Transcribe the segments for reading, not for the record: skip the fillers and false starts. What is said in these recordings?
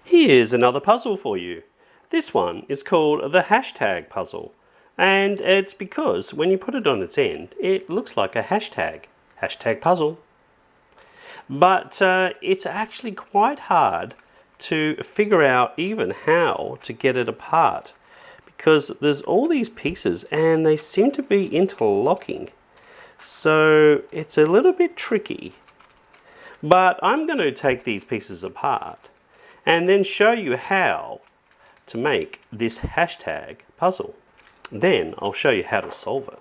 Here's another puzzle for you. This one is called the hashtag puzzle, and it's because when you put it on its end, it looks like a hashtag puzzle. But it's actually quite hard to figure out even how to get it apart, because there's all these pieces and they seem to be interlocking. So it's a little bit tricky. But I'm going to take these pieces apart and then show you how to make this hashtag puzzle. Then I'll show you how to solve it.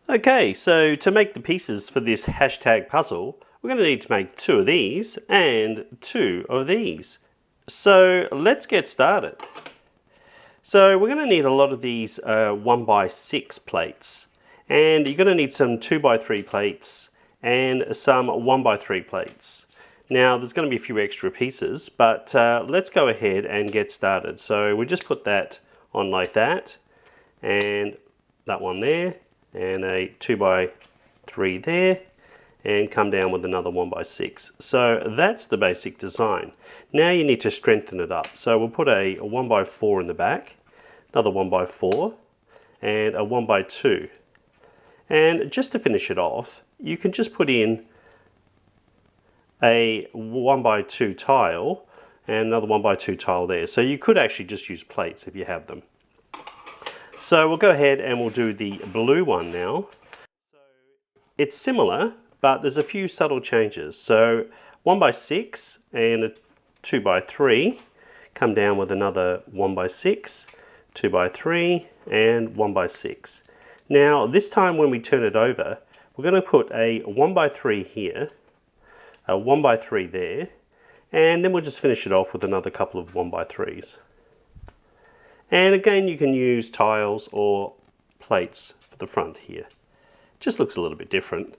Okay, so to make the pieces for this hashtag puzzle, we're going to need to make 2 of these and 2 of these. So let's get started. So we're going to need a lot of these 1x6 plates, and you're going to need some 2x3 plates and some 1x3 plates. Now there's going to be a few extra pieces, but let's go ahead and get started. So we just put that on like that, and that one there, and a 2x3 there, and come down with another 1x6. So that's the basic design. Now you need to strengthen it up. So we'll put a 1x4 in the back, another 1x4, and a 1x2. And just to finish it off, you can just put in a 1x2 tile and another 1x2 tile there. So you could actually just use plates if you have them. So we'll go ahead and we'll do the blue one now. So it's similar, but there's a few subtle changes. So 1x6 and a 2x3, come down with another 1x6, 2x3 and 1x6. Now this time when we turn it over, we're going to put a 1x3 here, a 1x3 there, and then we'll just finish it off with another couple of 1x3s. And again, you can use tiles or plates for the front here. Just looks a little bit different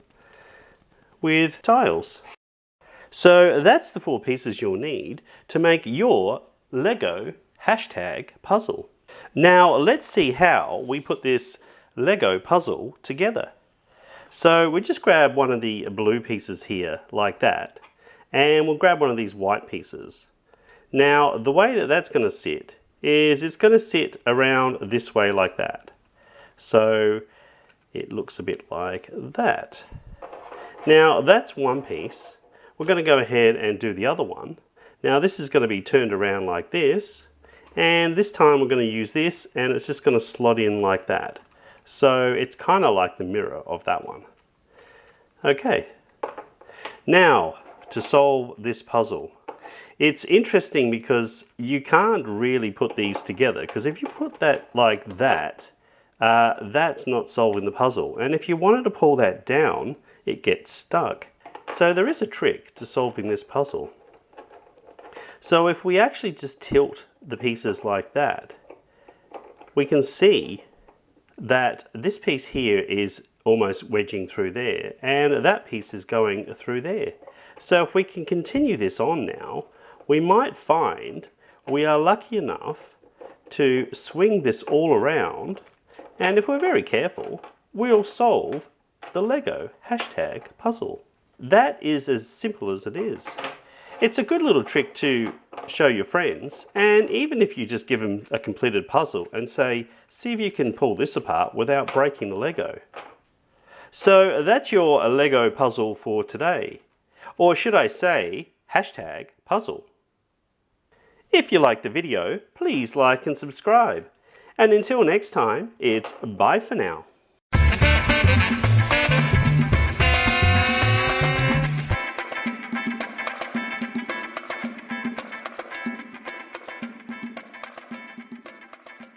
with tiles. So that's the 4 pieces you'll need to make your Lego hashtag puzzle. Now let's see how we put this Lego puzzle together. So we just grab one of the blue pieces here like that, and we'll grab one of these white pieces. Now the way that that's going to sit is it's going to sit around this way like that. So it looks a bit like that. Now that's one piece. We're going to go ahead and do the other one. Now this is going to be turned around like this, and this time we're going to use this, and it's just going to slot in like that. So it's kind of like the mirror of that one. Okay, now to solve this puzzle. It's interesting because you can't really put these together, because if you put that like that, that's not solving the puzzle. And if you wanted to pull that down, it gets stuck. So there is a trick to solving this puzzle. So if we actually just tilt the pieces like that, we can see that this piece here is almost wedging through there, and that piece is going through there. So if we can continue this on now, we might find we are lucky enough to swing this all around, and if we're very careful, we'll solve the Lego hashtag puzzle. That is as simple as it is. It's a good little trick to show your friends, and even if you just give them a completed puzzle and say, see if you can pull this apart without breaking the Lego. So that's your Lego puzzle for today. Or should I say, hashtag puzzle. If you liked the video, please like and subscribe. And until next time, it's bye for now.